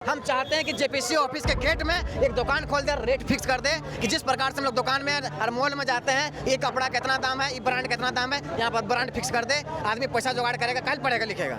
हम चाहते हैं कि जेपीएससी ऑफिस के गेट में एक दुकान खोल दे, रेट फिक्स कर दे कि जिस प्रकार से हम लोग दुकान में और मॉल में जाते हैं, ये कपड़ा कितना दाम है, ये ब्रांड कितना दाम है, यहाँ पर ब्रांड फिक्स कर दे। आदमी पैसा जुगाड़ करेगा, कल पड़ेगा लिखेगा।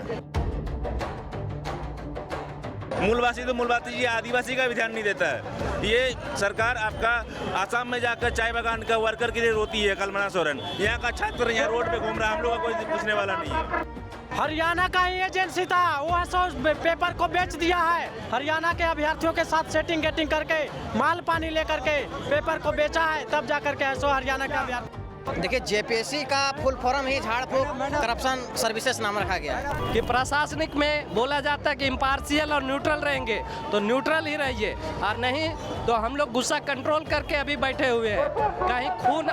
मूलवासी तो मूलवासी जी, आदिवासी का भी ध्यान नहीं देता है। ये सरकार आपका आसाम में जाकर चाय बागान का वर्कर के लिए रोती है। कल्पना सोरेन यहाँ का छात्र यहाँ रोड पे घूम रहा है, हम लोग का कोई पूछने वाला नहीं है। हरियाणा का ही एजेंसी था, वो पेपर को बेच दिया है। हरियाणा के अभ्यर्थियों के साथ सेटिंग गेटिंग करके माल पानी लेकर के पेपर को बेचा है, तब जाकर के हरियाणा के अभ्यर्थी। देखिए, जेपीएससी का फुल फॉर्म ही झाड़ फूक करप्शन सर्विसेज नाम रखा गया है। कि प्रशासनिक में बोला जाता है कि इम्पार्शियल और न्यूट्रल रहेंगे, तो न्यूट्रल ही रहिए, और नहीं तो हम लोग गुस्सा कंट्रोल करके अभी बैठे हुए हैं। कहीं खून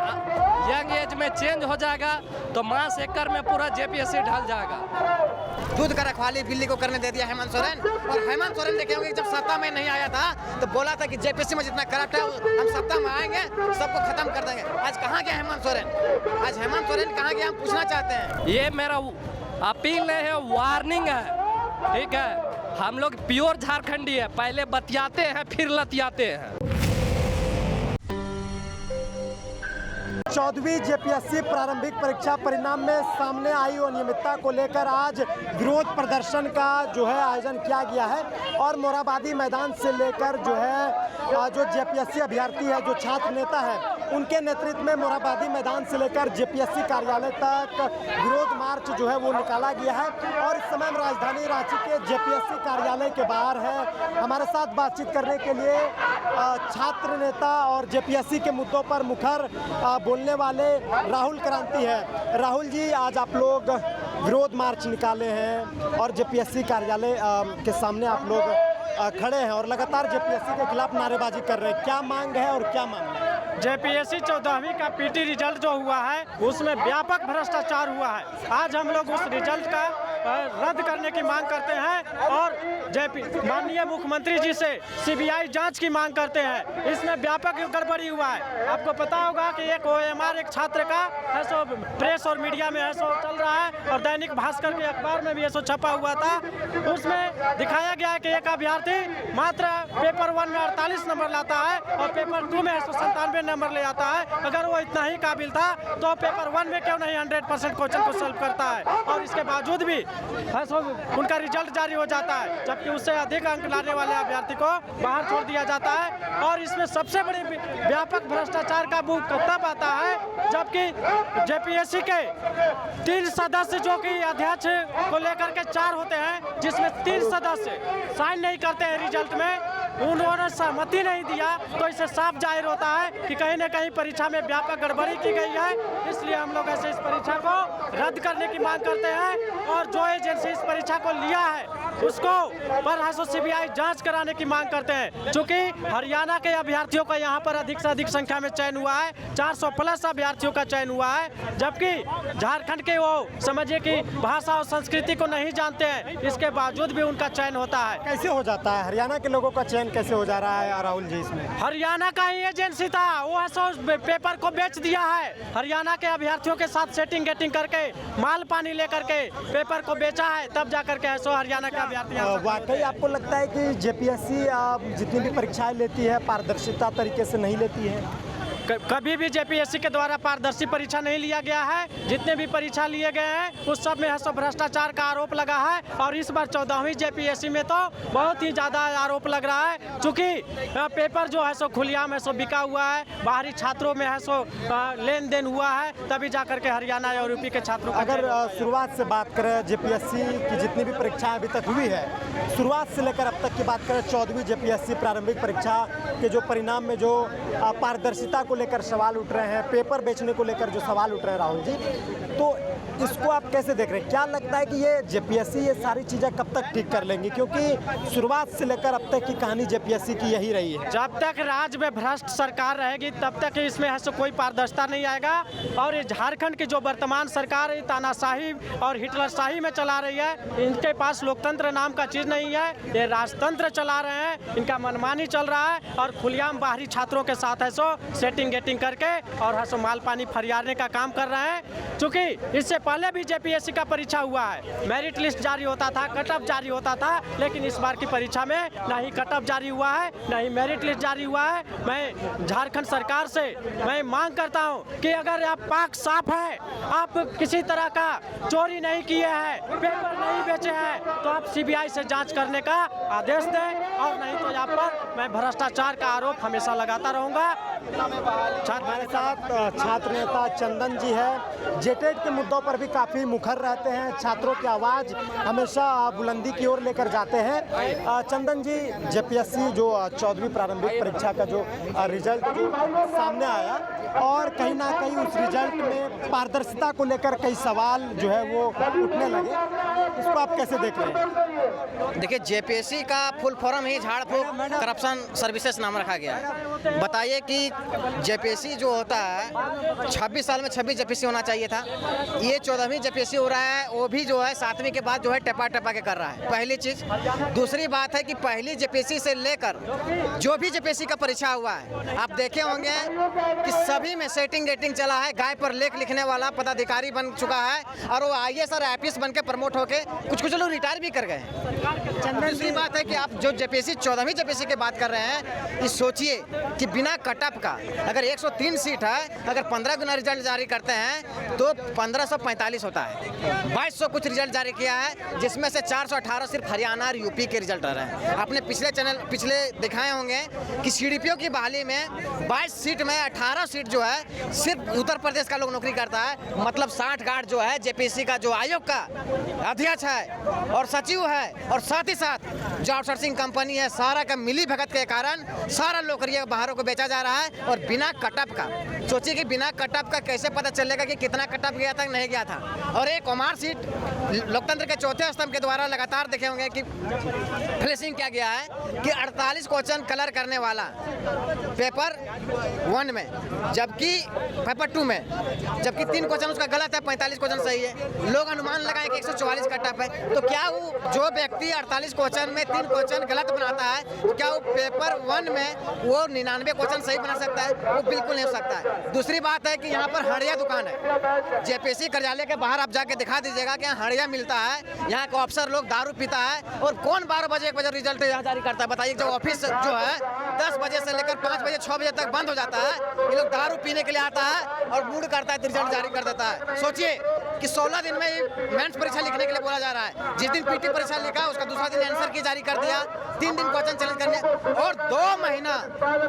यंग एज में चेंज हो जाएगा तो मास एकड़ में पूरा जेपीएससी ढल जाएगा। दूध का रखवाली दिल्ली को करने दे दिया हेमंत सोरेन। और हेमंत सोरेन देखे होंगे, जब सत्ता में नहीं आया था तो बोला था कि जेपीएससी में जितना करप्ट है हम सत्ता में आएंगे सबको खत्म कर देंगे। आज कहाँ गया हेमंत सोरेन? आज हेमंत सोरेन कहाँ गया, हम पूछना चाहते हैं। ये मेरा अपील नहीं है, वार्निंग है, ठीक है। हम लोग प्योर झारखंडी है, पहले बतियाते हैं फिर लतियाते हैं। 14वीं जेपीएससी प्रारंभिक परीक्षा परिणाम में सामने आई अनियमितता को लेकर आज विरोध प्रदर्शन का जो है आयोजन किया गया है। और मोराबादी मैदान से लेकर जो है जो जेपीएससी अभ्यर्थी है, जो छात्र नेता है, उनके नेतृत्व में मोराबादी मैदान से लेकर जेपीएससी कार्यालय तक विरोध मार्च जो है वो निकाला गया है। और इस समय हम राजधानी रांची के जेपीएससी कार्यालय के बाहर है। हमारे साथ बातचीत करने के लिए छात्र नेता और जेपीएससी के मुद्दों पर मुखर बोलने वाले राहुल क्रांति है। राहुल जी, आज आप लोग विरोध मार्च निकाले हैं और जेपीएससी कार्यालय के सामने आप लोग खड़े हैं और लगातार जेपीएससी के खिलाफ नारेबाजी कर रहे हैं। क्या मांग है और क्या मामला है? जेपीएससी 14वीं का पीटी रिजल्ट जो हुआ है उसमें व्यापक भ्रष्टाचार हुआ है। आज हम लोग उस रिजल्ट का रद्द करने की मांग करते हैं और माननीय मुख्यमंत्री जी से सीबीआई जांच की मांग करते हैं। इसमें व्यापक गड़बड़ी हुआ है। आपको पता होगा कि एक ओएमआर एक छात्र का है सो प्रेस और मीडिया में है सो चल रहा है और दैनिक भास्कर के अखबार में भी ऐसा छपा हुआ था। उसमें दिखाया गया है कि एक अभ्यर्थी मात्र पेपर 1 में 48 नंबर लाता है और पेपर 2 में 97 नंबर ले आता है। अगर वो इतना ही काबिल था तो पेपर 1 में क्यों नहीं 100% क्वेश्चन को सॉल्व करता है, और इसके बावजूद भी उनका रिजल्ट जारी हो जाता है, जबकि उससे अधिक अंक लाने वाले अभ्यर्थी को बाहर छोड़ दिया जाता है। और इसमें सबसे बड़ी व्यापक भ्रष्टाचार का मुंह तब आता है जबकि जेपीएससी के 3 सदस्य जो कि अध्यक्ष को लेकर के 4 होते हैं, जिसमें 3 सदस्य साइन नहीं करते हैं रिजल्ट में, उन्होंने सहमति नहीं दिया, तो इससे साफ जाहिर होता है कि कहीं न कहीं परीक्षा में व्यापक गड़बड़ी की गई है। इसलिए हम लोग ऐसे इस परीक्षा को रद्द करने की मांग करते हैं और जो एजेंसी इस परीक्षा को लिया है उसको पर सीबीआई जांच कराने की मांग करते हैं। चूंकि हरियाणा के अभ्यर्थियों का यहाँ पर अधिक से अधिक संख्या में चयन हुआ है, 400+ अभ्यर्थियों का चयन हुआ है, जबकि झारखंड के वो समझिए कि भाषा और संस्कृति को नहीं जानते हैं, इसके बावजूद भी उनका चयन होता है। कैसे हो जाता है हरियाणा के लोगों का चयन, कैसे हो जा रहा है राहुल जी? इसमें हरियाणा का ही एजेंसी था, वो पेपर को बेच दिया है। हरियाणा के अभ्यर्थियों के साथ सेटिंग गेटिंग करके माल पानी लेकर के पेपर को बेचा है, तब जाकर के हरियाणा के अभ्यर्थी। वाकई आपको लगता है कि जेपीएससी जितनी भी परीक्षाएं लेती है पारदर्शिता तरीके से नहीं लेती है? कभी भी जेपीएससी के द्वारा पारदर्शी परीक्षा नहीं लिया गया है। जितने भी परीक्षा लिए गए हैं उस सब में भ्रष्टाचार का आरोप लगा है। और इस बार 14वीं जेपीएससी में तो बहुत ही ज़्यादा आरोप लग रहा है, चूँकि पेपर जो है सो खुलेआम है सो बिका हुआ है, बाहरी छात्रों में है सो लेन देन हुआ है, तभी जाकर के हरियाणा और यूपी के छात्रों को। अगर शुरुआत से बात करें जेपीएससी की जितनी भी परीक्षाएं अभी तक हुई है, शुरुआत से लेकर अब तक की बात करें, 14वीं जेपीएससी प्रारंभिक परीक्षा के जो परिणाम में जो पारदर्शिता को लेकर सवाल उठ रहे हैं, पेपर बेचने को लेकर जो सवाल उठ रहे हैं राहुल जी, तो इसको आप कैसे देख रहे हैं? क्या लगता है कि ये जेपीएससी ये सारी चीज़ें कब तक ठीक कर लेंगी? क्योंकि शुरुआत से लेकर अब तक की कहानी जेपीएससी की यही रही है। जब तक राज्य में भ्रष्ट सरकार रहेगी तब तक इसमें है सो कोई पारदर्शिता नहीं आएगा। और ये झारखंड की जो वर्तमान सरकार है तानाशाही और हिटलरशाही में चला रही है, इनके पास लोकतंत्र नाम का चीज़ नहीं है, ये राजतंत्र चला रहे हैं, इनका मनमानी चल रहा है और खुलेआम बाहरी छात्रों के साथ है सो सेटिंग गेटिंग करके और है सो माल पानी फरियाने का काम कर रहे हैं। चूँकि इससे पहले भी जेपीएससी का परीक्षा हुआ है, मेरिट लिस्ट जारी होता था, कट ऑफ जारी होता था, लेकिन इस बार की परीक्षा में ना ही कट ऑफ जारी हुआ है, ना ही मेरिट लिस्ट जारी हुआ है। मैं झारखंड सरकार से मैं मांग करता हूं कि अगर आप पाक साफ है, आप किसी तरह का चोरी नहीं किए हैं, पेपर नहीं बेचे हैं, तो आप सीबीआई से जांच करने का आदेश दें, और नहीं तो यहाँ पर मैं भ्रष्टाचार का आरोप हमेशा लगाता रहूंगा। हमारे साथ छात्र नेता चंदन जी है, जेटेट के मुद्दों पर भी काफ़ी मुखर रहते हैं, छात्रों की आवाज़ हमेशा बुलंदी की ओर लेकर जाते हैं। चंदन जी, जेपीएससी जो 14वीं प्रारंभिक परीक्षा का जो रिजल्ट जो सामने आया, और कहीं ना कहीं उस रिजल्ट में पारदर्शिता को लेकर कई सवाल जो है वो उठने लगे, इसको आप कैसे देख रहे हैं? देखिए, जेपीएससी का फुल फॉर्म ही झाड़ फूक करप्शन सर्विसेज नाम रखा गया है। बताइए कि जेपीएससी जो होता है 26 साल में 26 जेपीएससी होना चाहिए था, ये 14वीं जेपीएससी हो रहा है, वो भी जो है 7वीं के बाद जो है टपा के कर रहा है। पहली चीज़। दूसरी बात है कि पहली जेपीएससी से लेकर जो भी जेपीएससी का परीक्षा हुआ है, आप देखे होंगे कि सभी में सेटिंग डेटिंग चला है। गाय पर लेख लिखने वाला पदाधिकारी बन चुका है, और वो आईएएस और आईपीएस बन के प्रमोट होके कुछ लोग रिटायर भी कर गए हैं। दूसरी बात है कि आप जो जेपीएससी 14वीं जेपीएससी की बात कर रहे हैं, ये सोचिए कि बिना कटअप का अगर 103 सीट है, अगर 15 गुना रिजल्ट जारी करते हैं तो 1545 होता है। 2200 कुछ रिजल्ट जारी किया है, जिसमें से 418 सिर्फ हरियाणा और यूपी के रिजल्ट आ रहे हैं। आपने पिछले दिखाए होंगे कि सीडीपीओ की बहाली में 22 सीट में 18 सीट जो है सिर्फ उत्तर प्रदेश का लोग नौकरी करता है। मतलब 60 गार्ड जो है जेपीएससी का जो आयोग का अध्यक्ष है और सचिव है, और साथ ही साथ जो आउटसोर्सिंग कंपनी है, सारा का मिली भगत के कारण सारा नौकरियां बाहरों को बेचा जा रहा है, और बिना कटअप का। सोचिए कि बिना कटअप का कैसे पता चलेगा कि कितना कटअप गया था नहीं गया था। और एक ओमार सीट लोकतंत्र के चौथे स्तंभ के द्वारा लगातार देखे होंगे कि फ्लैशिंग किया गया है कि 48 क्वेश्चन कलर करने वाला पेपर 1 में, जबकि पेपर 2 में, जबकि 3 क्वेश्चन उसका गलत है, 45 क्वेश्चन सही है। लोग अनुमान लगाए कि 144 कटअप है। तो क्या वो जो व्यक्ति 48 क्वेश्चन में 3 क्वेश्चन गलत बनाता है, तो क्या वो पेपर 1 में वो 99 क्वेश्चन सही बना सकता है? वो बिल्कुल नहीं हो सकता है। दूसरी बात है कि यहाँ पर हड़िया दुकान है। जेपीएससी कार्यालय के बाहर आप जाके दिखा दीजिएगा कि यहाँ हड़िया मिलता है, यहाँ का अफसर लोग दारू पीता है, और कौन 12 बजे 1 बजे रिजल्ट यहाँ जारी करता है? बताइए, जो ऑफिस जो है 10 बजे से लेकर 5 बजे 6 बजे तक बंद हो जाता है, ये लोग दारू पीने के लिए आता है और मूड करता है तो रिजल्ट जारी कर देता है। सोचिए कि 16 दिन में मेंस परीक्षा लिखने के लिए बोला जा रहा है। जिस दिन पीटी परीक्षा लिखा, उसका दूसरा दिन आंसर की जारी कर दिया, 3 दिन क्वेश्चन चैलेंज करने, और 2 महीना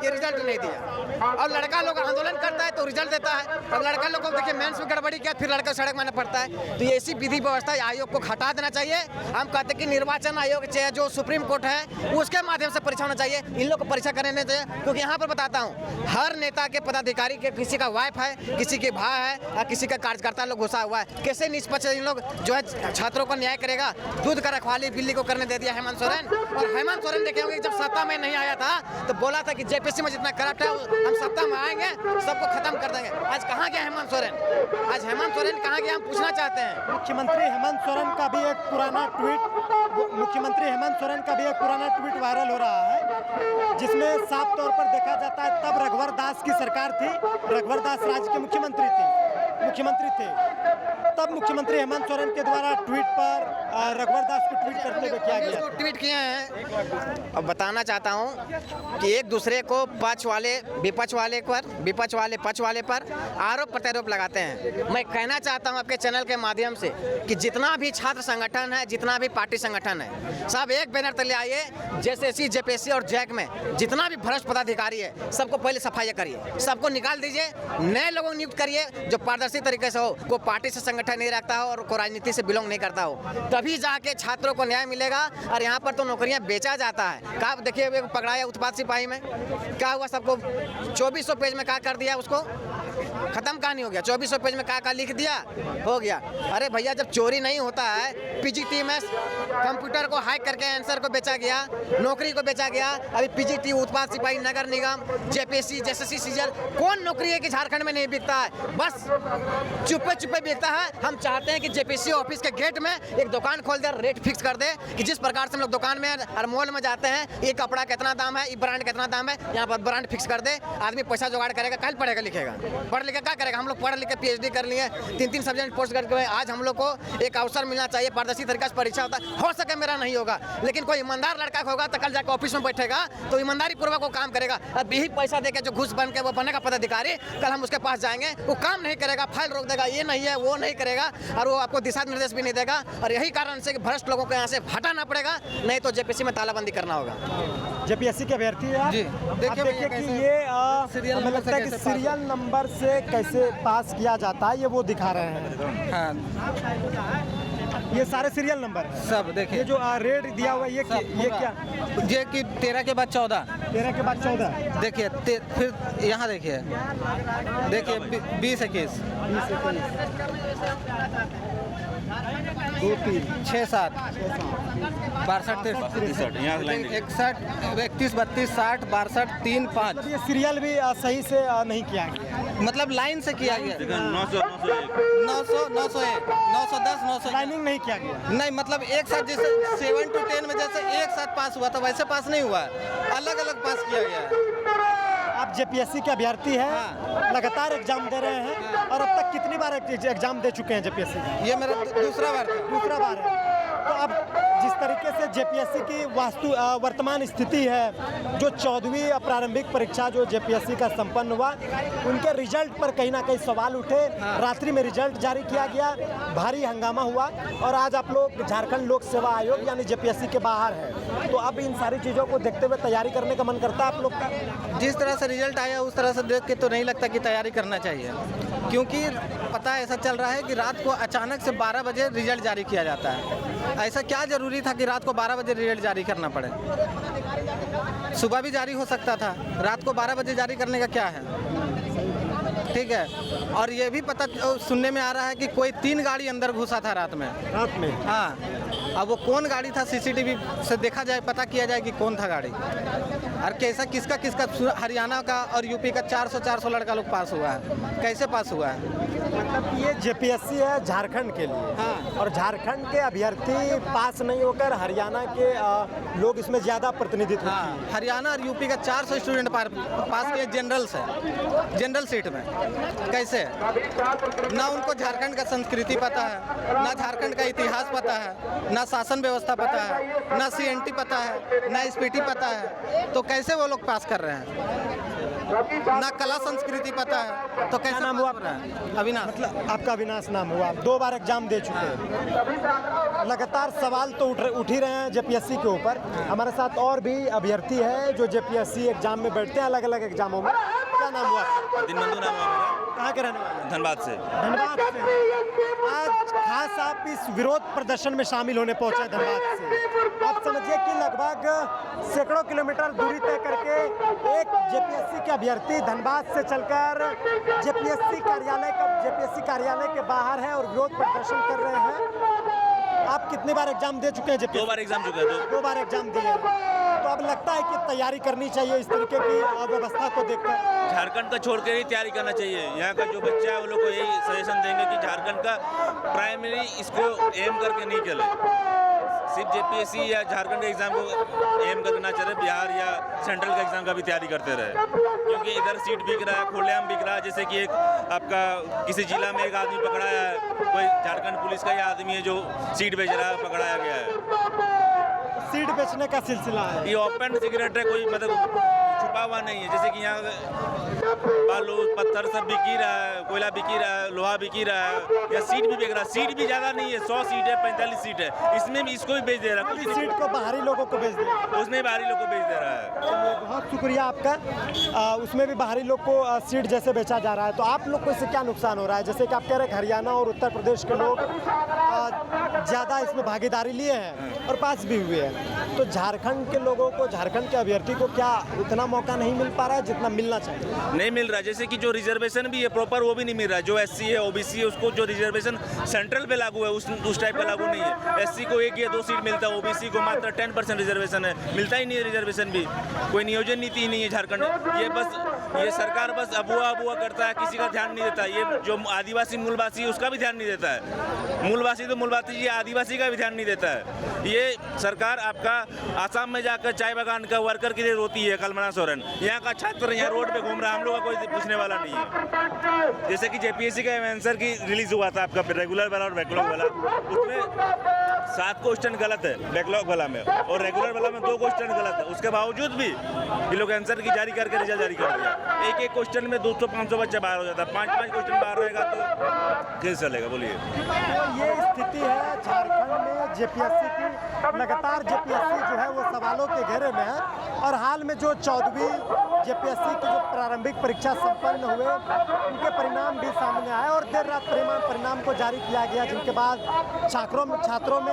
ये रिजल्ट नहीं दिया। और लड़का लोग आंदोलन करता है तो रिजल्ट देता है, और लड़का लोग को देखिए मेंस में गड़बड़ी किया, फिर लड़का सड़क मारना पड़ता है। तो ये ऐसी विधि व्यवस्था आयोग को हटा देना चाहिए। हम कहते हैं कि निर्वाचन आयोग चाहे जो सुप्रीम कोर्ट है, उसके माध्यम से परीक्षा होना चाहिए, इन लोग को परीक्षा करने नहीं चाहिए। क्योंकि यहाँ पर बताता हूँ, हर नेता के पदाधिकारी के किसी का वाइफ है, किसी के भाई है, और किसी का कार्यकर्ता लोग घुसा हुआ है। कैसे निष्पक्ष इन लोग जो है छात्रों को न्याय करेगा? दूध का रखवाली बिल्ली को करने दे दिया हेमंत सोरेन। और हेमंत सोरेन देखे होंगे जब सत्ता में नहीं आया था तो बोला था कि जेपीएससी में जितना करप्ट है हम सत्ता में आएंगे सबको खत्म कर देंगे। आज कहाँ गया हेमंत सोरेन? आज हेमंत सोरेन कहाँ गया, हम पूछना चाहते हैं। मुख्यमंत्री हेमंत सोरेन का भी एक पुराना ट्वीट वायरल हो रहा है, जिसमें साफ तौर पर देखा जाता है तब रघुवर दास की सरकार थी, रघुवर दास राज्य के मुख्यमंत्री थे, तब मुख्यमंत्री हेमंत सोरेन के द्वारा ट्वीट पर रघुवर दास को ट्वीट करते हुए किया गया। ट्वीट किए हैं। अब बताना चाहता हूं कि एक दूसरे को पक्ष वाले पक्ष वाले पर आरोप प्रत्यारोप लगाते हैं। मैं कहना चाहता हूं आपके चैनल के माध्यम से कि जितना भी छात्र संगठन है, जितना भी पार्टी संगठन है, सब एक बैनर तले आइए। जेएसएससी, जेपीएससी और जैक में जितना भी भ्रष्ट पदाधिकारी है, सबको पहले सफाई करिए, सबको निकाल दीजिए, नए लोगों को नियुक्त करिए जो पारदर्शी तरीके से हो, को पार्टी से संगठन नहीं रखता हो और को राजनीति से बिलोंग नहीं करता हो, तभी जाके छात्रों को न्याय मिलेगा। और यहाँ पर तो नौकरियाँ बेचा जाता है। क्या देखिए, पकड़ाया उत्पाद सिपाही में क्या हुआ, सबको 2400 पेज में क्या कर दिया, उसको खत्म कहानी हो गया। 2400 पेज में क्या लिख दिया, हो गया। अरे भैया, जब चोरी नहीं होता है, पीजीटी में कंप्यूटर को हैक करके आंसर को बेचा गया, नौकरी को बेचा गया। अभी पीजीटी, उत्पाद सिपाही, नगर निगम, जेपीएससी, जेएसएससी, सीजीएल, कौन नौकरी है कि झारखंड में नहीं बिकता है? बस चुप्पे बिकता है। हम चाहते हैं कि जेपीएससी ऑफिस के गेट में एक दुकान खोल दे, रेट फिक्स कर दे कि जिस प्रकार से हम लोग दुकान में और मॉल में जाते हैं, ये कपड़ा कितना दाम है, ये ब्रांड कितना दाम है, यहाँ पर ब्रांड फिक्स कर दे। आदमी पैसा जुगाड़ करेगा, कल पढ़ेगा लिखेगा। पढ़ लिख के क्या करेगा? हम लोग पढ़ लिख के PhD कर लिए, 3 सब्जेक्ट पोस्ट करके आज हम लोग को एक अवसर मिलना चाहिए। पारदर्शी तरीका से परीक्षा होता है, हो सके मेरा नहीं होगा, लेकिन कोई ईमानदार लड़का होगा तो कल जाकर ऑफिस में बैठेगा तो ईमानदारी पूर्वक वो काम करेगा। अब यही पैसा देके जो घूस बन के वो बनेगा पदाधिकारी, कल हम उसके पास जाएंगे, वो काम नहीं करेगा, फाइल रोक देगा, ये नहीं है वो नहीं करेगा, और वो आपको दिशा निर्देश भी नहीं देगा। और यही कारण से कि भ्रष्ट लोगों को यहाँ से हटाना पड़ेगा, नहीं तो JPSC में तालाबंदी करना होगा। JPSC के अभ्यर्थी हैं आप? जी, देखिए कि ये हमें लगता है कि सीरियल नंबर से कैसे पास किया जाता है, ये वो दिखा रहे हैं। हाँ ये सारे सीरियल नंबर हैं। सब देखिए, ये जो रेड दिया हुआ है ये क्या? ये कि 13 के बाद 14, 13 के बाद 14, देखिए फिर यहाँ देखिए 20 21 2 3 6 7 62 63 यहाँ लाइन 61 31 32 60 62 3 5। ये सीरियल भी सही से नहीं किया गया, मतलब लाइन से किया गया। 900 900 901 910 911 लाइनिंग नहीं किया गया। नहीं, मतलब एक साथ जैसे 7 to 10 में जैसे एक साथ पास हुआ था वैसे पास नहीं हुआ, अलग अलग पास किया गया है। आप JPSC के अभ्यर्थी हैं, हाँ। लगातार एग्जाम दे रहे हैं, और अब तक कितनी बार एग्जाम दे चुके हैं JPSC का? ये मेरा दूसरा बार था। दूसरा बार है। तो अब जिस तरीके से JPSC की वर्तमान स्थिति है, जो 14वीं प्रारंभिक परीक्षा जो JPSC का संपन्न हुआ, उनके रिजल्ट पर कहीं ना कहीं सवाल उठे। रात्रि में रिजल्ट जारी किया गया, भारी हंगामा हुआ, और आज आप लोग झारखंड लोक सेवा आयोग यानी JPSC के बाहर है। तो अब इन सारी चीज़ों को देखते हुए तैयारी करने का मन करता है आप लोग का? जिस तरह से रिजल्ट आया उस तरह से देख के तो नहीं लगता कि तैयारी करना चाहिए, क्योंकि पता ऐसा चल रहा है कि रात को अचानक से 12 बजे रिजल्ट जारी किया जाता है। ऐसा क्या ज़रूरी था कि रात को 12 बजे रिजल्ट जारी करना पड़े? सुबह भी जारी हो सकता था, रात को 12 बजे जारी करने का क्या है? ठीक है। और ये भी पता सुनने में आ रहा है कि कोई 3 गाड़ी अंदर घुसा था रात में। हाँ, अब वो कौन गाड़ी था CCTV से देखा जाए, पता किया जाए कि कौन था गाड़ी, और कैसा किसका हरियाणा का और यूपी का 400 लड़का लोग पास हुआ है, कैसे पास हुआ है? मतलब ये JPSC है झारखंड के लिए, हाँ। और झारखंड के अभ्यर्थी पास नहीं होकर हरियाणा के लोग इसमें ज़्यादा प्रतिनिधित्व। हाँ, हरियाणा और यूपी का 400 स्टूडेंट पास किए जनरल से, जनरल सीट में। कैसे? ना उनको झारखंड का संस्कृति पता है, ना झारखंड का इतिहास पता है, ना शासन व्यवस्था पता है, ना CNT पता है, ना SPT पता है, तो कैसे वो लोग पास कर रहे हैं? ना कला संस्कृति पता है, तो कैसे नाम पास हुआ हो रहा है? अविनाश। मतलब आपका अविनाश नाम हुआ, 2 बार एग्जाम दे चुके हैं। लगातार सवाल तो उठ ही रहे हैं JPSC के ऊपर। हमारे साथ और भी अभ्यर्थी है जो JPSC एग्जाम में बैठते हैं, अलग अलग एग्जामों में। क्या नाम हुआ? दिनबंधु नाम है मेरा, कहाँ के रहने वाले? धनबाद से। धनबाद से। आज खास आप इस विरोध प्रदर्शन में शामिल होने पहुंचे धनबाद से। आप समझिए कि लगभग सैकड़ों किलोमीटर दूरी तय करके एक JPSC के अभ्यर्थी धनबाद से चलकर JPSC कार्यालय के बाहर है और विरोध प्रदर्शन कर रहे हैं। आप कितनी बार एग्जाम दे चुके हैं JPSC? 2 बार एग्जाम चुका है। 2 बार एग्जाम दिए। तो अब लगता है कि तैयारी करनी चाहिए इस तरीके की व्यवस्था को देखकर। झारखंड का छोड़ के ही तैयारी करना चाहिए। यहाँ का जो बच्चा है वो लोग को यही सजेशन देंगे कि झारखंड का प्राइमरी इसको एम करके नहीं चले, सिर्फ JPSC या झारखंड के एग्जाम को एम करके ना चले, बिहार या सेंट्रल का एग्जाम का भी तैयारी करते रहे, क्योंकि इधर सीट बिक रहा है, खुलेआम बिक रहा है। जैसे कि एक आपका किसी जिला में एक आदमी पकड़ाया है, कोई झारखंड पुलिस का ही आदमी है जो सीट बेच रहा है, पकड़ाया गया है। सीट बेचने का सिलसिला है। ये ओपन सिगरेट है, कोई मतलब छुपा हुआ नहीं है। जैसे कि यहाँ बालू पत्थर सब बिक ही रहा है, कोयला बिक ही रहा है, लोहा बिक ही रहा है, या सीट भी बिक रहा है। सीट भी ज़्यादा नहीं है, 100 सीट है, 45 सीट है, इसमें भी इसको भी बेच दे रहा है। इस सीट को बाहरी लोगों को बेच दे, उसमें बाहरी लोग को बेच दे रहा है। बहुत शुक्रिया आपका। उसमें भी बाहरी लोग को सीट जैसे बेचा जा रहा है। तो आप लोग को इससे क्या नुकसान हो रहा है? जैसे कि आप कह रहे हैं हरियाणा और उत्तर प्रदेश के लोग ज़्यादा इसमें भागीदारी लिए हैं और पास भी हुए हैं, तो झारखंड के लोगों को, झारखंड के अभ्यर्थी को क्या उतना मौका नहीं मिल पा रहा है जितना मिलना चाहिए? नहीं मिल रहा। जैसे कि जो रिजर्वेशन भी है प्रॉपर, वो भी नहीं मिल रहा है। जो SC है, OBC है, उसको जो रिजर्वेशन सेंट्रल पे लागू है उस टाइप का लागू नहीं है। SC को 1 या 2 सीट मिलता है, OBC को मात्र 10% रिजर्वेशन है, मिलता ही नहीं है रिजर्वेशन भी। कोई नियोजन नीति ही नहीं है झारखंड में। ये सरकार बस अबुआ करता है, किसी का ध्यान नहीं देता। ये जो आदिवासी मूलवासी है उसका भी ध्यान नहीं देता है। मूलवासी तो मूलवासी जी, आदिवासी का भी ध्यान नहीं देता है। ये सरकार आपका आसाम में जाकर चाय बागान का वर्कर के लिए रोती है। कल्पना सोरेन यहाँ का छात्र यहाँ रोड पे घूम रहा है, हम लोग का कोई पूछने वाला नहीं है। जैसे कि जेपीएससी का आंसर की रिलीज हुआ था आपका रेगुलर वाला और बैकलॉग वाला, उसमें 7 क्वेश्चन गलत है बैकलॉग वाला में, और रेगुलर वाला में 2 क्वेश्चन गलत है। उसके बावजूद भी ये लोग आंसर की जारी करके रिजल्ट जारी कर दिया। एक क्वेश्चन में 200-500 बच्चा बाहर हो जाता है। 5-5 क्वेश्चन बाहर रहेगा तो कैसे चलेगा बोलिए। ये स्थिति है झारखंड में जेपीएससी की। लगातार जेपीएससी जो है वो सवालों के घेरे में है, और हाल में जो 14वीं जेपीएससी की जो प्रारंभिक परीक्षा संपन्न हुए उनके परिणाम भी सामने आए, और देर रात परिणाम को जारी किया गया, जिनके बाद छात्रों में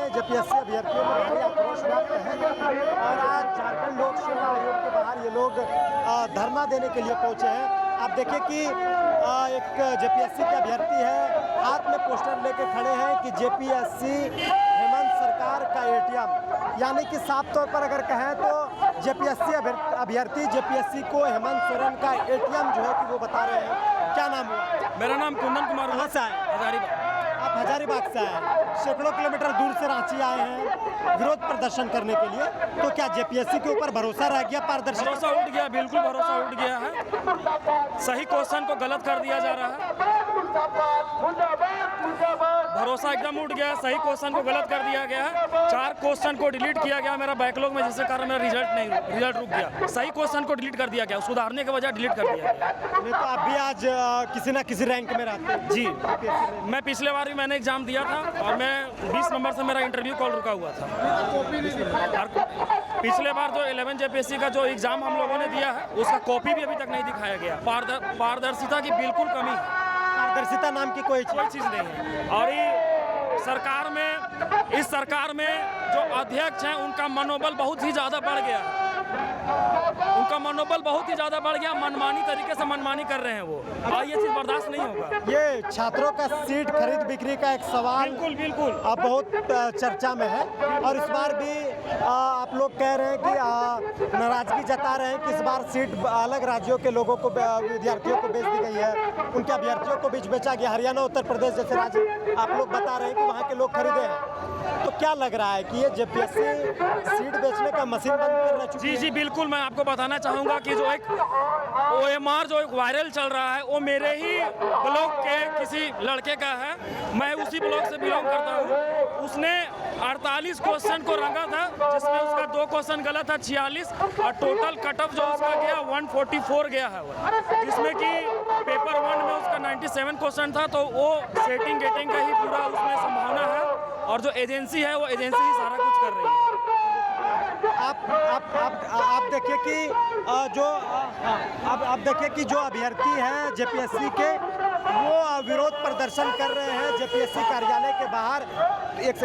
जेपीएससी अभ्यर्थियों में भारी आक्रोश व्यक्त है। और आज झारखंड लोक सेवा आयोग के बाहर ये लोग धरना देने के लिए पहुंचे हैं। आप देखिए कि एक जेपीएससी के अभ्यर्थी है, हाथ में पोस्टर लेके खड़े हैं कि जेपीएससी हेमंत सरकार का एटीएम, यानी कि साफ तौर पर अगर कहें तो जेपीएससी अभ्यर्थी जेपीएससी को हेमंत सोरेन का एटीएम जो है कि वो बता रहे हैं। क्या नाम हुआ? मेरा नाम कुंदन कुमार। कहाँ से आए? हजारीबाग। आप हजारीबाग से आए हैं, सैकड़ों किलोमीटर दूर से रांची आए हैं विरोध प्रदर्शन करने के लिए, तो क्या जेपीएससी के ऊपर भरोसा रह गया? पारदर्शिता भरोसा उठ गया, बिल्कुल भरोसा उठ गया है। सही क्वेश्चन को गलत कर दिया जा रहा है। भरोसा एकदम उठ गया, सही क्वेश्चन को गलत कर दिया गया है। 4 क्वेश्चन को डिलीट किया गया मेरा बैकलॉग में, जिसके कारण मेरा रिजल्ट रुक गया। सही क्वेश्चन को डिलीट कर दिया गया, उसको सुधारने के बजाय डिलीट कर दिया गया। नहीं तो आप भी आज किसी ना किसी रैंक में रहते हैं। जी, मैं पिछले बार भी मैंने एग्जाम दिया था, और मैं 20 नंबर से मेरा इंटरव्यू कॉल रुका हुआ था। और पिछले बार जो 11 जेपीएससी का जो एग्जाम हम लोगों ने दिया है, उसका कॉपी भी अभी तक नहीं दिखाया गया। पारदर्शिता की बिल्कुल कमी है। पारदर्शिता नाम की कोई चीज़ नहीं है। और इस सरकार में जो अध्यक्ष हैं उनका मनोबल बहुत ही ज़्यादा बढ़ गया। मनमानी तरीके से मनमानी कर रहे हैं वो, और ये चीज़ बर्दाश्त नहीं होगा। ये छात्रों का सीट खरीद बिक्री का एक सवाल बिल्कुल अब बहुत चर्चा में है, और इस बार भी आप लोग कह रहे हैं कि नाराजगी जता रहे हैं कि इस बार सीट अलग राज्यों के लोगों को, विद्यार्थियों को बेच दी गई है, उनके अभ्यर्थियों को बीच बेचा गया। हरियाणा, उत्तर प्रदेश जैसे राज्य आप लोग बता रहे हैं कि वहाँ के लोग खरीदे हैं, तो क्या लग रहा है कि ये जेपीएससी सीट बेचने का मशीन बंद कर रहा है? जी बिल्कुल, मैं आपको बताना चाहूँगा कि जो एक OMR जो एक वायरल चल रहा है, वो मेरे ही ब्लॉक के किसी लड़के का है। मैं उसी ब्लॉक से बिलोंग करता हूँ। उसने 48 क्वेश्चन को रंगा था, जिसमें उसका 2 क्वेश्चन गलत था, 46, और टोटल कट ऑफ जो उसका गया 144 गया है, जिसमें कि पेपर 1 में उसका 97 क्वेश्चन था। तो वो सेटिंग गेटिंग का ही पूरा उसमें संभावना है, और जो एजेंसी है वो एजेंसी ही सारा कुछ कर रही है। आप देखिए कि आप देखिए कि जो अभ्यर्थी हैं जेपीएससी के, वो विरोध प्रदर्शन कर रहे हैं जेपीएससी कार्यालय के बाहर।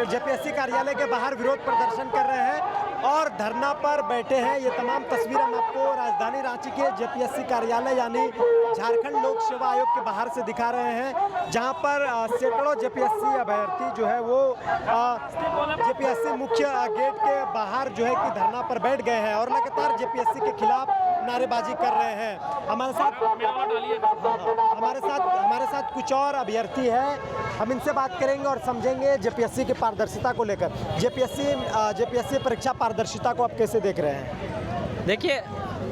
जेपीएससी कार्यालय के बाहर विरोध प्रदर्शन कर रहे हैं और धरना पर बैठे हैं। ये तमाम तस्वीरें हम आपको राजधानी रांची के जेपीएससी कार्यालय यानी झारखंड लोक सेवा आयोग के बाहर से दिखा रहे हैं, जहां पर सैकड़ों जेपीएससी अभ्यर्थी जो है वो जेपीएससी मुख्य गेट के बाहर जो है कि धरना पर बैठ गए हैं और लगातार जेपीएससी के खिलाफ नारेबाजी कर रहे हैं। हमारे साथ कुछ और अभ्यर्थी हैं, हम इनसे बात करेंगे और समझेंगे जेपीएससी की पारदर्शिता को लेकर। जेपीएससी परीक्षा पारदर्शिता को आप कैसे देख रहे हैं? देखिए,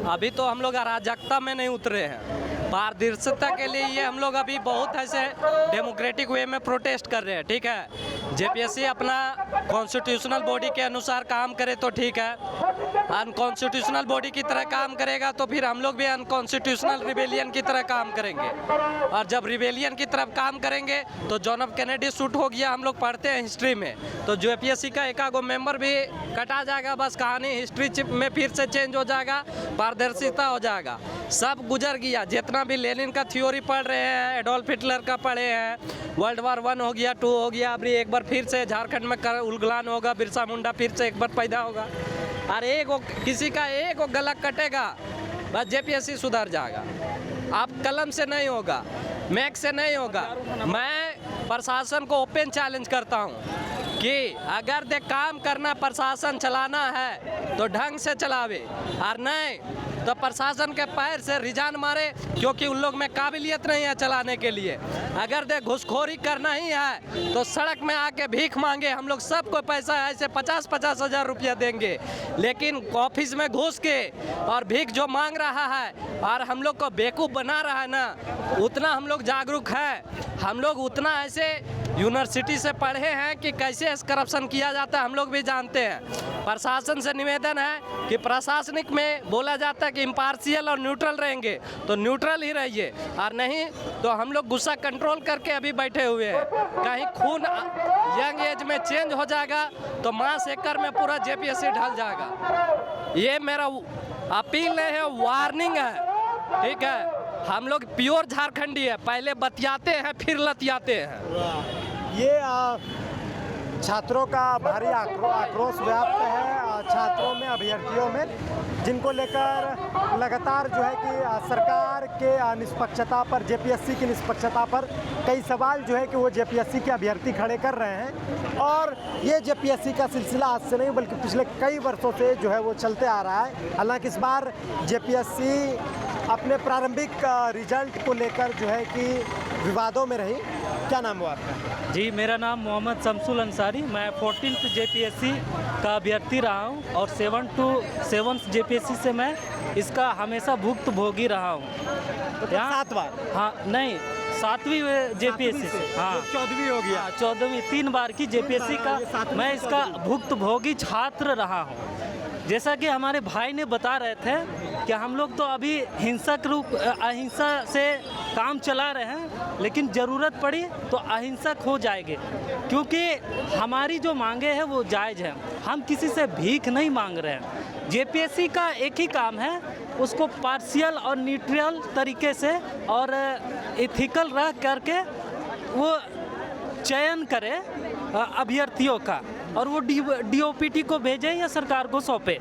अभी तो हम लोग अराजकता में नहीं उतरे हैं। पारदर्शिता के लिए ये हम लोग अभी बहुत ऐसे डेमोक्रेटिक वे में प्रोटेस्ट कर रहे हैं, ठीक है। जेपीएससी अपना कॉन्स्टिट्यूशनल बॉडी के अनुसार काम करे तो ठीक है, अनकॉन्स्टिट्यूशनल बॉडी की तरह काम करेगा तो फिर हम लोग भी अनकॉन्स्टिट्यूशनल रिबेलियन की तरह काम करेंगे। और जब रिबेलियन की तरफ काम करेंगे तो जॉन एफ कैनेडी शूट हो गया, हम लोग पढ़ते हैं हिस्ट्री में, तो जेपीएससी का एकागो मेंबर भी कटा जाएगा, बस कहानी हिस्ट्री में फिर से चेंज हो जाएगा, पारदर्शिता हो जाएगा। सब गुजर गया, जितना भी लेनिन का थ्योरी पढ़ रहे हैं, एडोल्फ हिटलर का पढ़े हैं, वर्ल्ड वार 1 हो गया, 2 हो गया, अभी एक बार फिर से झारखंड में उलगलान होगा, बिरसा मुंडा फिर से एक बार पैदा होगा। अरे किसी का एक गला कटेगा, बस जेपीएससी सुधर जाएगा। आप कलम से नहीं होगा, मैक से नहीं होगा। मैं प्रशासन को ओपन चैलेंज करता हूँ कि अगर दे काम करना, प्रशासन चलाना है तो ढंग से चलावे, और नहीं तो प्रशासन के पैर से रिजाइन मारे, क्योंकि उन लोग में काबिलियत नहीं है चलाने के लिए। अगर दे घुसखोरी करना ही है तो सड़क में आके भीख मांगे, हम लोग सबको पैसा ऐसे 50-50 हज़ार रुपया देंगे, लेकिन ऑफिस में घुस के और भीख जो मांग रहा है और हम लोग को बेवकूफ़ बना रहा है ना, उतना हम लोग जागरूक है। हम लोग उतना ऐसे यूनिवर्सिटी से पढ़े हैं कि कैसे करप्शन किया जाता है हम लोग भी जानते हैं। प्रशासन से निवेदन है कि प्रशासनिक में बोला जाता है कि इम्पार्शियल और न्यूट्रल रहेंगे, तो न्यूट्रल ही रहिए, और नहीं तो हम लोग गुस्सा कंट्रोल करके अभी बैठे हुए हैं। कहीं खून यंग एज में चेंज हो जाएगा तो मास एकड़ में पूरा जेपीएससी ढल जाएगा। ये मेरा अपील नहीं है, वार्निंग है, ठीक है। हम लोग प्योर झारखंडी है, पहले बतियाते हैं फिर लतियाते हैं। ये छात्रों का भारी आक्रोश व्याप्त है छात्रों में, अभ्यर्थियों में, जिनको लेकर लगातार जो है कि सरकार के निष्पक्षता पर, जेपीएससी की निष्पक्षता पर कई सवाल जो है कि वो जेपीएससी के अभ्यर्थी खड़े कर रहे हैं। और ये जेपीएससी का सिलसिला आज से नहीं बल्कि पिछले कई वर्षों से जो है वो चलते आ रहा है। हालांकि इस बार जेपीएससी अपने प्रारंभिक रिजल्ट को लेकर जो है कि विवादों में रही। क्या नाम हुआ आपका? जी, मेरा नाम मोहम्मद शमसुल अंसारी, मैं 14th जेपीएससी का अभ्यर्थी रहा हूं और 7 to 7 जेपीएससी से मैं इसका हमेशा भुक्तभोगी रहा हूं। यहाँ 7 बार? हाँ, नहीं, 7वीं जेपीएससी से, हाँ 14वीं हो गया। 14वीं 3 बार की जेपीएससी का मैं इसका भुक्तभोगी छात्र रहा हूँ। जैसा कि हमारे भाई ने बता रहे थे कि हम लोग तो अभी अहिंसा से काम चला रहे हैं, लेकिन ज़रूरत पड़ी तो अहिंसक हो जाएंगे, क्योंकि हमारी जो मांगे हैं वो जायज़ है। हम किसी से भीख नहीं मांग रहे हैं। जेपीएससी का एक ही काम है, उसको पार्शियल और न्यूट्रल तरीके से और एथिकल रह करके वो चयन करे अभ्यर्थियों का, और वो डीओपीटी को भेजे या सरकार को सौंपे।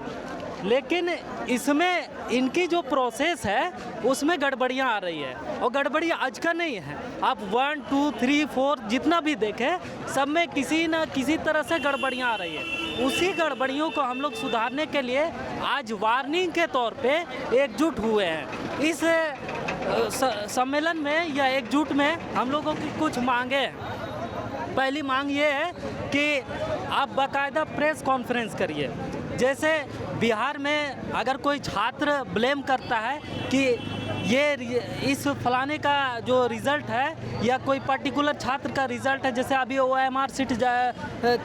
लेकिन इसमें इनकी जो प्रोसेस है उसमें गड़बड़ियाँ आ रही है, और गड़बड़ियाँ आज का नहीं है। आप 1, 2, 3, 4 जितना भी देखें, सब में किसी न किसी तरह से गड़बड़ियाँ आ रही है। उसी गड़बड़ियों को हम लोग सुधारने के लिए आज वार्निंग के तौर पे एकजुट हुए हैं। इस सम्मेलन में या एकजुट में हम लोगों की कुछ मांगे हैं। पहली मांग ये है कि आप बाकायदा प्रेस कॉन्फ्रेंस करिए। जैसे बिहार में अगर कोई छात्र ब्लेम करता है कि ये इस फलाने का जो रिज़ल्ट है या कोई पर्टिकुलर छात्र का रिज़ल्ट है, जैसे अभी OMR सीट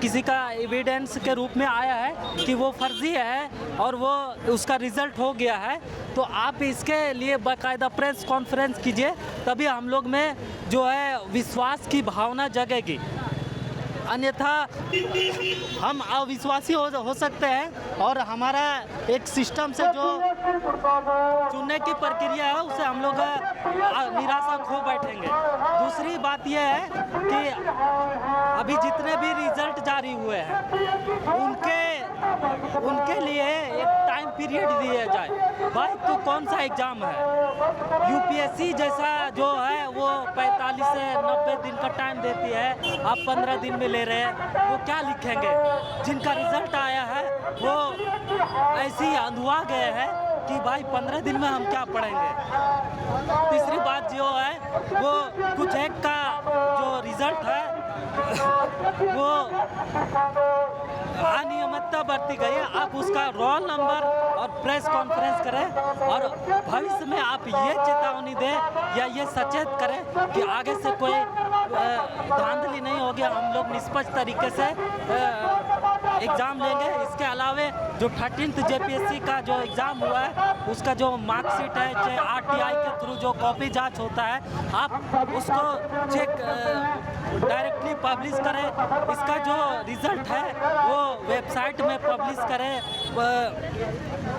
किसी का एविडेंस के रूप में आया है कि वो फर्जी है और वो उसका रिज़ल्ट हो गया है, तो आप इसके लिए बाकायदा प्रेस कॉन्फ्रेंस कीजिए, तभी हम लोग में जो है विश्वास की भावना जगेगी। अन्यथा हम अविश्वासी हो सकते हैं और हमारा एक सिस्टम से जो चुनने की प्रक्रिया है उसे हम लोग निराशा खो बैठेंगे। दूसरी बात यह है कि अभी जितने भी रिजल्ट जारी हुए हैं उनके लिए एक टाइम पीरियड दिया जाए। भाई तो कौन सा एग्ज़ाम है? यूपीएससी जैसा जो है वो 45 से 90 दिन का टाइम देती है, आप 15 दिन में ले रहे हैं, वो क्या लिखेंगे? जिनका रिजल्ट आया है वो ऐसे ही अंधुआ गए हैं कि भाई 15 दिन में हम क्या पढ़ेंगे। तीसरी बात जो है वो कुछ एक का जो रिजल्ट है वो अनियमितता बरती गई है। आप उसका रोल नंबर और प्रेस कॉन्फ्रेंस करें और भविष्य में आप ये चेतावनी दें या ये सचेत करें कि आगे से कोई धांधली नहीं होगी, हम लोग निष्पक्ष तरीके से एग्ज़ाम लेंगे। इसके अलावे जो 13th जेपीएससी का जो एग्ज़ाम हुआ है उसका जो मार्कशीट है, चाहे RTI के थ्रू जो कॉपी जांच होता है, आप उसको चेक डायरेक्टली पब्लिश करें। इसका जो रिज़ल्ट है वो वेबसाइट में पब्लिश करें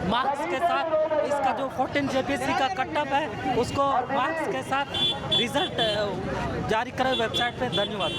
मार्क्स के साथ। इसका जो 14 जेपीएससी का कटअप है उसको मार्क्स के साथ रिज़ल्ट जारी करें वेबसाइट पे। धन्यवाद।